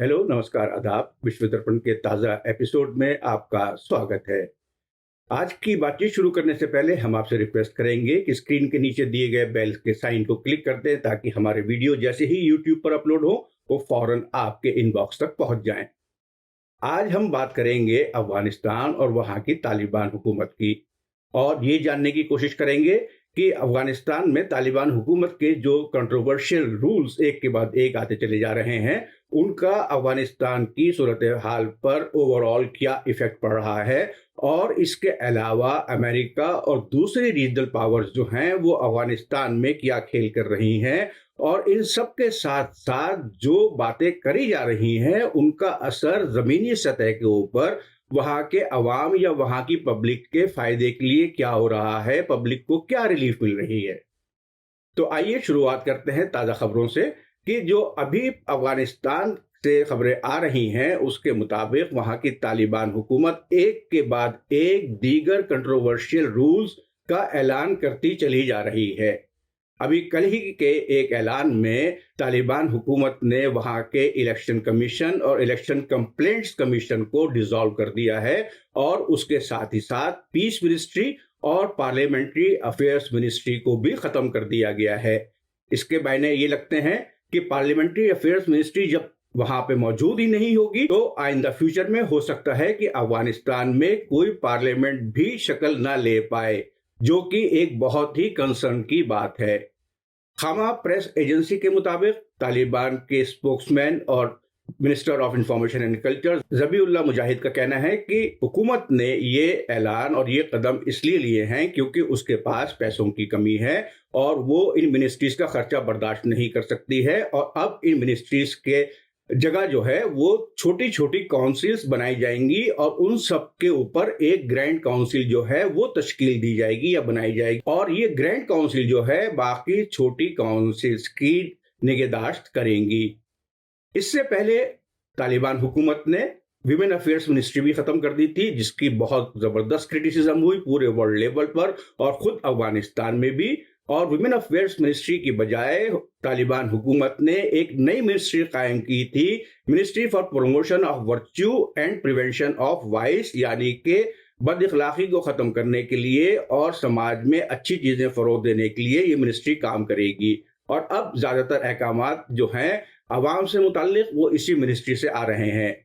Hello, नमस्कार, आदाब। विश्व दर्पण के ताज़ा एपिसोड में आपका स्वागत है। आज की बातचीत शुरू करने से पहले हम आपसे रिक्वेस्ट करेंगे कि स्क्रीन के नीचे दिए गए बेल के साइन को क्लिक कर दें ताकि हमारे वीडियो जैसे ही यूट्यूब पर अपलोड हो वो फौरन आपके इनबॉक्स तक पहुंच जाएं। आज हम बात करेंगे अफगानिस्तान और वहां की तालिबान हुकूमत की, और ये जानने की कोशिश करेंगे कि अफगानिस्तान में तालिबान हुकूमत के जो कंट्रोवर्शियल रूल्स एक के बाद एक आते चले जा रहे हैं उनका अफगानिस्तान की सूरत हाल पर ओवरऑल क्या इफेक्ट पड़ रहा है, और इसके अलावा अमेरिका और दूसरी रीजनल पावर्स जो हैं वो अफगानिस्तान में क्या खेल कर रही हैं, और इन सब के साथ साथ जो बातें करी जा रही हैं उनका असर जमीनी सतह के ऊपर वहां के अवाम या वहां की पब्लिक के फायदे के लिए क्या हो रहा है, पब्लिक को क्या रिलीफ मिल रही है। तो आइए शुरुआत करते हैं ताज़ा खबरों से कि जो अभी अफगानिस्तान से खबरें आ रही हैं उसके मुताबिक वहां की तालिबान हुकूमत एक के बाद एक दीगर कंट्रोवर्शियल रूल्स का ऐलान करती चली जा रही है। अभी कल ही के एक ऐलान में तालिबान हुकूमत ने वहां के इलेक्शन कमीशन और इलेक्शन कंप्लेंट्स कमीशन को डिसॉल्व कर दिया है, और उसके साथ ही साथ पीस मिनिस्ट्री और पार्लियामेंट्री अफेयर्स मिनिस्ट्री को भी खत्म कर दिया गया है। इसके मायने ये लगते हैं कि पार्लियामेंट्री अफेयर्स मिनिस्ट्री जब वहां पे मौजूद ही नहीं होगी तो आइंदा फ्यूचर में हो सकता है कि अफगानिस्तान में कोई पार्लियामेंट भी शक्ल ना ले पाए, जो कि एक बहुत ही कंसर्न की बात है। खामा प्रेस एजेंसी के मुताबिक तालिबान के स्पोक्समैन और minister of information and culture Zabiullah Mujahid का कहना है कि हुकूमत ने ये ऐलान और ये कदम इसलिए लिए हैं क्योंकि उसके पास पैसों की कमी है और वो इन मिनिस्ट्रीज का खर्चा बर्दाश्त नहीं कर सकती है, और अब इन मिनिस्ट्रीज के जगह जो है वो छोटी छोटी काउंसिल्स बनाई जाएंगी और उन सब के ऊपर एक ग्रैंड काउंसिल जो है वो तश्कील दी जाएगी या बनाई जाएगी, और ये ग्रैंड काउंसिल जो है बाकी छोटी काउंसिल्स की निगहदाश्त करेंगी। इससे पहले तालिबान हुकूमत ने विमेन अफेयर्स मिनिस्ट्री भी खत्म कर दी थी, जिसकी बहुत जबरदस्त क्रिटिसिज्म हुई पूरे वर्ल्ड लेवल पर और खुद अफगानिस्तान में भी। और विमेन अफेयर्स मिनिस्ट्री की बजाय तालिबान हुकूमत ने एक नई मिनिस्ट्री कायम की थी, ministry for promotion of virtue and prevention of vice, यानी कि बद इखलाकी को खत्म करने के लिए और समाज में अच्छी चीजें फरोग देने के लिए ये मिनिस्ट्री काम करेगी। और अब ज्यादातर अहकामात जो हैं अवाम से मुताल्लिक वो इसी मिनिस्ट्री से आ रहे हैं।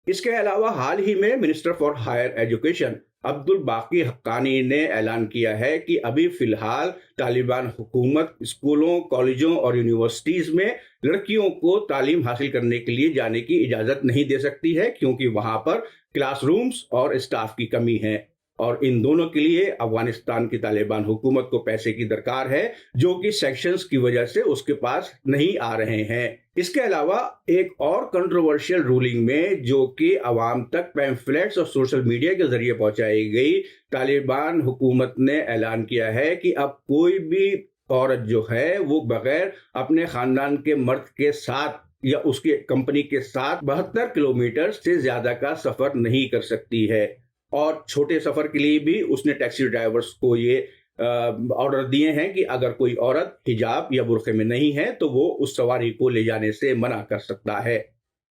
इसके अलावा हाल ही में minister for higher education Abdul Baqi Haqqani ने ऐलान किया है कि अभी फिलहाल तालिबान हुकूमत स्कूलों, कॉलेजों और यूनिवर्सिटीज में लड़कियों को तालीम हासिल करने के लिए जाने की इजाजत नहीं दे सकती है, क्योंकि वहां पर क्लासरूम्स और स्टाफ की कमी है, और इन दोनों के लिए अफगानिस्तान की तालिबान हुकूमत को पैसे की दरकार है, जो कि सेक्शंस की वजह से उसके पास नहीं आ रहे हैं। इसके अलावा एक और कंट्रोवर्शियल रूलिंग में, जो कि अवाम तक पैम्फलेट्स और सोशल मीडिया के जरिए पहुंचाई गई, तालिबान हुकूमत ने ऐलान किया है कि अब कोई भी औरत जो है वो बगैर अपने खानदान के मर्द के साथ या उसकी कंपनी के साथ 72 किलोमीटर से ज्यादा का सफर नहीं कर सकती है, और छोटे सफर के लिए भी उसने टैक्सी ड्राइवर्स को ये ऑर्डर दिए हैं कि अगर कोई औरत हिजाब या बुर्के में नहीं है तो वो उस सवारी को ले जाने से मना कर सकता है।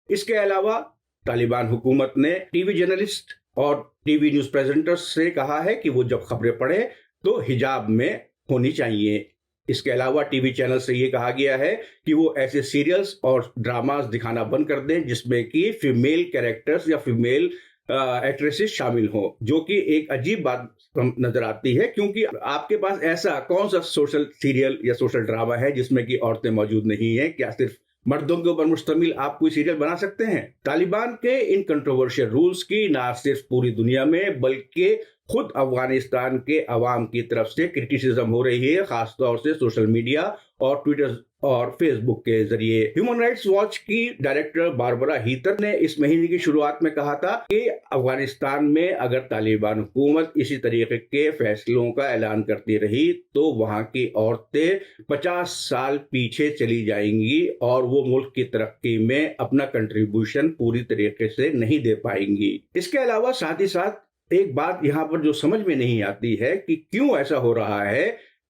इसके अलावा तालिबान हुकूमत ने टीवी जर्नलिस्ट और टीवी न्यूज प्रेजेंटर्स से कहा है कि वो जब खबरें पढ़े तो हिजाब में होनी चाहिए। इसके अलावा टीवी चैनल से ये कहा गया है कि वो ऐसे सीरियल्स और ड्रामास दिखाना बंद कर दें जिसमें कि फीमेल कैरेक्टर्स या फीमेल एक्ट्रेसेस शामिल हो, जो कि एक अजीब बात नजर आती है, क्योंकि आपके पास ऐसा कौन सा सोशल सीरियल या सोशल ड्रामा है जिसमें कि औरतें मौजूद नहीं है? क्या सिर्फ मर्दों के ऊपर मुश्तमिल आप कोई सीरियल बना सकते हैं? तालिबान के इन कंट्रोवर्शियल रूल्स की ना सिर्फ पूरी दुनिया में बल्कि खुद अफगानिस्तान के अवाम की तरफ से क्रिटिसिज्म हो रही है, खासतौर से सोशल मीडिया और ट्विटर और फेसबुक के जरिए। ह्यूमन राइट्स वॉच की डायरेक्टर बारबरा हीतर ने इस महीने की शुरुआत में कहा था कि अफगानिस्तान में अगर तालिबान हुकूमत इसी तरीके के फैसलों का ऐलान करती रही तो वहां की औरतें 50 साल पीछे चली जाएंगी और वो मुल्क की तरक्की में अपना कंट्रीब्यूशन पूरी तरीके से नहीं दे पाएंगी। इसके अलावा साथ ही साथ एक बात यहाँ पर जो समझ में नहीं आती है कि क्यों ऐसा हो रहा है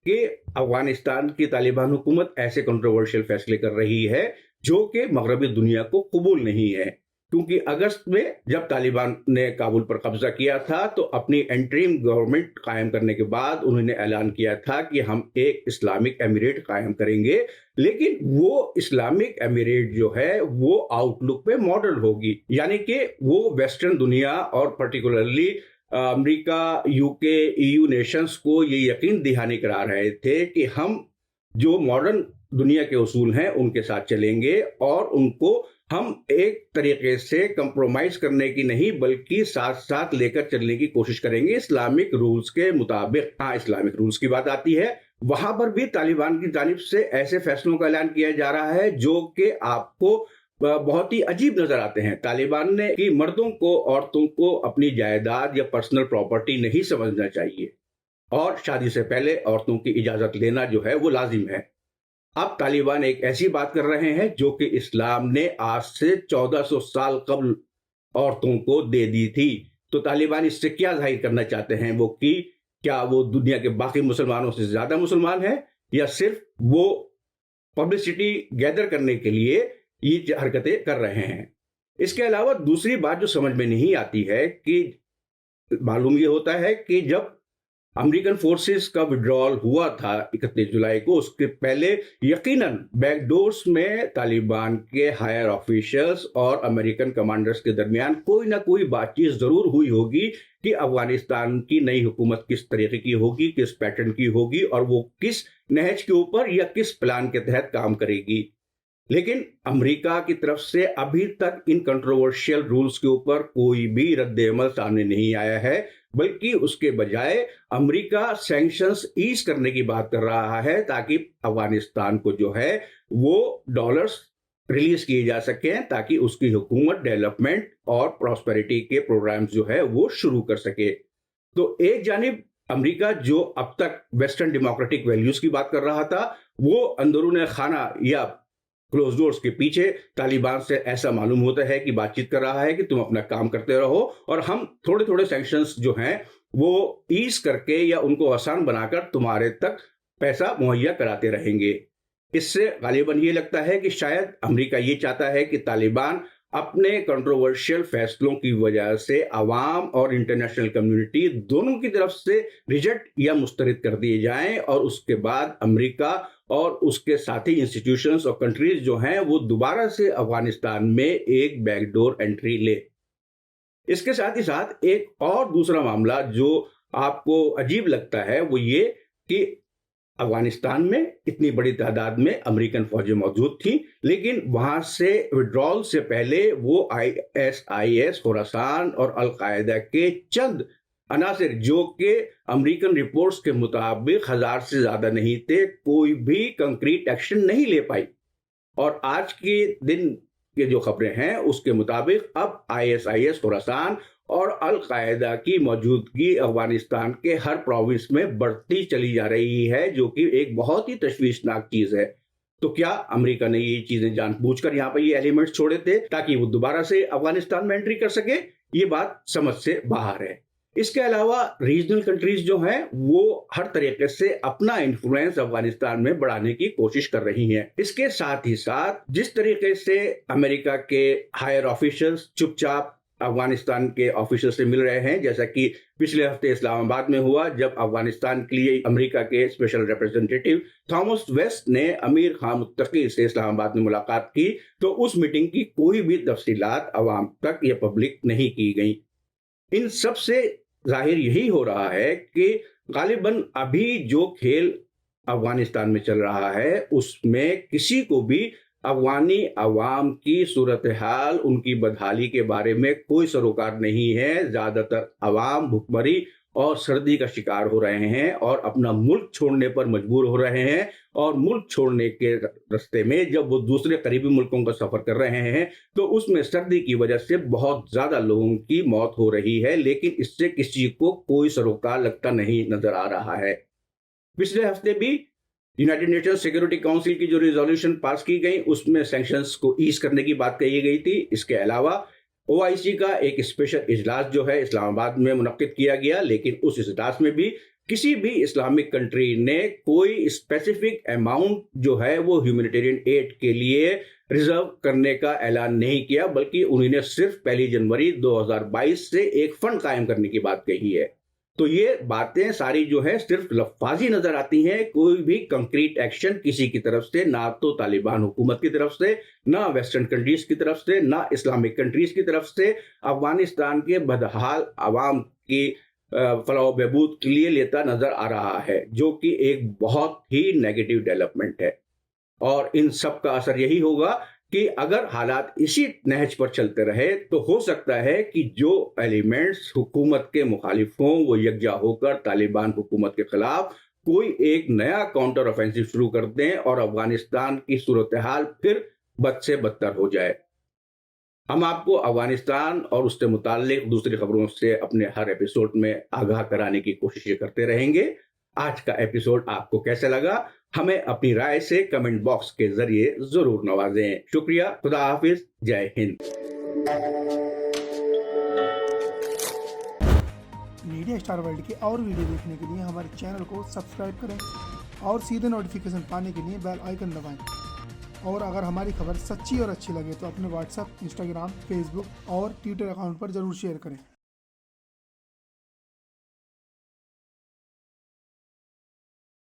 कि अफगानिस्तान की तालिबान हुकूमत ऐसे कंट्रोवर्शियल फैसले कर रही है, جو کہ مغربی دنیا کو قبول نہیں ہے، کیونکہ اگست میں جب طالبان نے کابل پر قبضہ کیا تھا تو اپنی انٹریم گورنمنٹ قائم کرنے کے بعد انہوں نے اعلان کیا تھا کہ ہم ایک اسلامک ایمریٹ قائم کریں گے، لیکن وہ اسلامک ایمریٹ جو ہے وہ آؤٹ لک پہ ماڈل ہوگی، یعنی کہ وہ ویسٹرن دنیا اور پرٹیکولرلی امریکہ، یو کے، ای یو نیشنز کو یہ یقین دہانی کرا رہے تھے کہ ہم جو ماڈرن دنیا کے اصول ہیں ان کے ساتھ چلیں گے اور ان کو ہم ایک طریقے سے کمپرومائز کرنے کی نہیں بلکہ ساتھ ساتھ لے کر چلنے کی کوشش کریں گے اسلامک رولز کے مطابق۔ ہاں، اسلامک رولز کی بات آتی ہے، وہاں پر بھی طالبان کی جانب سے ایسے فیصلوں کا اعلان کیا جا رہا ہے جو کہ آپ کو بہت ہی عجیب نظر آتے ہیں۔ طالبان نے کہ مردوں کو، عورتوں کو اپنی جائیداد یا پرسنل پراپرٹی نہیں سمجھنا چاہیے اور شادی سے پہلے عورتوں کی اجازت لینا جو ہے وہ لازم ہے۔ اب طالبان ایک ایسی بات کر رہے ہیں جو کہ اسلام نے آج سے 1400 سال قبل عورتوں کو دے دی تھی۔ تو طالبان اس سے کیا ظاہر کرنا چاہتے ہیں؟ وہ کہ کیا وہ دنیا کے باقی مسلمانوں سے زیادہ مسلمان ہیں یا صرف وہ پبلسٹی گیدر کرنے کے لیے یہ حرکتیں کر رہے ہیں؟ اس کے علاوہ دوسری بات جو سمجھ میں نہیں آتی ہے کہ معلوم یہ ہوتا ہے کہ جب امریکن فورسز کا وڈرال ہوا تھا 31 جولائی کو، اس کے پہلے یقیناً بیک ڈورز میں طالبان کے ہائر آفیشلز اور امریکن کمانڈرز کے درمیان کوئی نہ کوئی بات چیت ضرور ہوئی ہوگی کہ افغانستان کی نئی حکومت کس طریقے کی ہوگی، کس پیٹرن کی ہوگی اور وہ کس نہج کے اوپر یا کس پلان کے تحت کام کرے گی۔ لیکن امریکہ کی طرف سے ابھی تک ان کنٹروورشل رولز کے اوپر کوئی بھی رد عمل سامنے نہیں آیا ہے، بلکہ اس کے بجائے امریکہ سینکشنز ایز کرنے کی بات کر رہا ہے تاکہ افغانستان کو جو ہے وہ ڈالرز ریلیز کیے جا سکیں تاکہ اس کی حکومت ڈیولپمنٹ اور پراسپیرٹی کے پروگرامز جو ہے وہ شروع کر سکے۔ تو ایک جانب امریکہ جو اب تک ویسٹرن ڈیموکریٹک ویلیوز کی بات کر رہا تھا، وہ اندرون خانہ یا کلوز ڈورز کے پیچھے طالبان سے ایسا معلوم ہوتا ہے کہ بات چیت کر رہا ہے کہ تم اپنا کام کرتے رہو اور ہم تھوڑے تھوڑے سینکشنز جو ہیں وہ ایز کر کے یا ان کو آسان بنا کر تمہارے تک پیسہ مہیا کراتے رہیں گے۔ اس سے غالباً یہ لگتا ہے کہ شاید امریکہ یہ چاہتا ہے کہ طالبان اپنے کنٹروورشل فیصلوں کی وجہ سے عوام اور انٹرنیشنل کمیونٹی دونوں کی طرف سے ریجیکٹ یا مسترد کر دیے جائیں اور اس کے بعد امریکہ اور اس کے ساتھی انسٹیٹیوشنز اور کنٹریز جو ہیں وہ دوبارہ سے افغانستان میں ایک بیک ڈور انٹری لے۔ اس کے ساتھ ہی ساتھ ایک اور دوسرا معاملہ جو آپ کو عجیب لگتا ہے وہ یہ کہ افغانستان میں اتنی بڑی تعداد میں امریکن فوجیں موجود تھیں، لیکن وہاں سے وڈرال سے پہلے وہ ISIS، خراسان اور القاعدہ کے چند عناصر جو کہ امریکن رپورٹس کے مطابق 1000 سے زیادہ نہیں تھے، کوئی بھی کنکریٹ ایکشن نہیں لے پائی۔ اور آج کے دن کے جو خبریں ہیں اس کے مطابق اب ISIS، خراسان اور القاعدہ کی موجودگی افغانستان کے ہر پروونس میں بڑھتی چلی جا رہی ہے، جو کہ ایک بہت ہی تشویشناک چیز ہے۔ تو کیا امریکہ نے یہ چیزیں جان بوجھ کر یہاں پہ یہ ایلیمنٹس چھوڑے تھے تاکہ وہ دوبارہ سے افغانستان میں انٹری کر سکے؟ یہ بات سمجھ سے باہر ہے۔ اس کے علاوہ ریجنل کنٹریز جو ہیں وہ ہر طریقے سے اپنا انفلوئنس افغانستان میں بڑھانے کی کوشش کر رہی ہیں۔ اس کے ساتھ ہی ساتھ جس طریقے سے امریکہ کے ہائر آفیشلز چپ چاپ افغانستان کے آفیسر سے مل رہے ہیں، جیسا کہ پچھلے ہفتے اسلام آباد میں ہوا جب افغانستان کے لیے امریکہ کے اسپیشل ریپرزینٹیٹیو تھامس ویسٹ نے امیر خان متقی سے اسلام آباد میں ملاقات کی، تو اس میٹنگ کی کوئی بھی تفصیلات عوام تک یا پبلک نہیں کی گئی۔ ان سب سے ظاہر یہی ہو رہا ہے کہ غالباً ابھی جو کھیل افغانستان میں چل رہا ہے اس میں کسی کو بھی افغانی عوام کی صورتحال، ان کی بدحالی کے بارے میں کوئی سروکار نہیں ہے۔ زیادہ تر عوام بھوکمری اور سردی کا شکار ہو رہے ہیں اور اپنا ملک چھوڑنے پر مجبور ہو رہے ہیں، اور ملک چھوڑنے کے راستے میں جب وہ دوسرے قریبی ملکوں کا سفر کر رہے ہیں تو اس میں سردی کی وجہ سے بہت زیادہ لوگوں کی موت ہو رہی ہے، لیکن اس سے کسی کو کوئی سروکار لگتا نہیں نظر آ رہا ہے۔ پچھلے ہفتے بھی یونائٹڈ نیشن سیکورٹی کونسل کی جو ریزولوشن پاس کی گئی اس میں سینکشنز کو ایز کرنے کی بات کہی گئی تھی۔ اس کے علاوہ OIC का एक स्पेशल इजलास जो है इस्लामाबाद में मुनक्किद किया गया, लेकिन उस इजलास में भी किसी भी इस्लामिक कंट्री ने कोई स्पेसिफिक अमाउंट जो है वो ह्यूमैनिटेरियन एड के लिए रिजर्व करने का ऐलान नहीं किया, बल्कि उन्होंने सिर्फ 1 जनवरी 2022 से एक फंड कायम करने की बात कही है। तो ये बातें सारी जो है सिर्फ लफ्ज़ी नजर आती हैं, कोई भी कंक्रीट एक्शन किसी की तरफ से, ना तो तालिबान हुकूमत की तरफ से, ना वेस्टर्न कंट्रीज की तरफ से, ना इस्लामिक कंट्रीज की तरफ से अफगानिस्तान के बदहाल आवाम की फलाह बहबूद के लिए लेता नजर आ रहा है, जो कि एक बहुत ही नेगेटिव डेवलपमेंट है। और इन सब का असर यही होगा कि अगर हालात इसी नहज पर चलते रहे तो हो सकता है कि जो एलिमेंट्स हुकूमत के मुखालिफ हों वो यकजा होकर तालिबान हुकूमत के खिलाफ कोई एक नया काउंटर ऑफेंसिव शुरू कर दें और अफगानिस्तान की सूरत हाल फिर बद से बदतर हो जाए। हम आपको अफगानिस्तान और उससे मुताल्लिक दूसरी खबरों से अपने हर एपिसोड में आगाह कराने की कोशिश करते रहेंगे। आज का एपिसोड आपको कैसा लगा, हमें अपनी राय से कमेंट बॉक्स के जरिए जरूर नवाजें। शुक्रिया, खुदा हाफिज, जय हिंद। मीडिया स्टार वर्ल्ड के और वीडियो देखने के लिए हमारे चैनल को सब्सक्राइब करें और सीधे नोटिफिकेशन पाने के लिए बेल आइकन दबाएं। और अगर हमारी खबर सच्ची और अच्छी लगे तो अपने व्हाट्सएप, इंस्टाग्राम, फेसबुक और ट्विटर अकाउंट पर जरूर शेयर करें।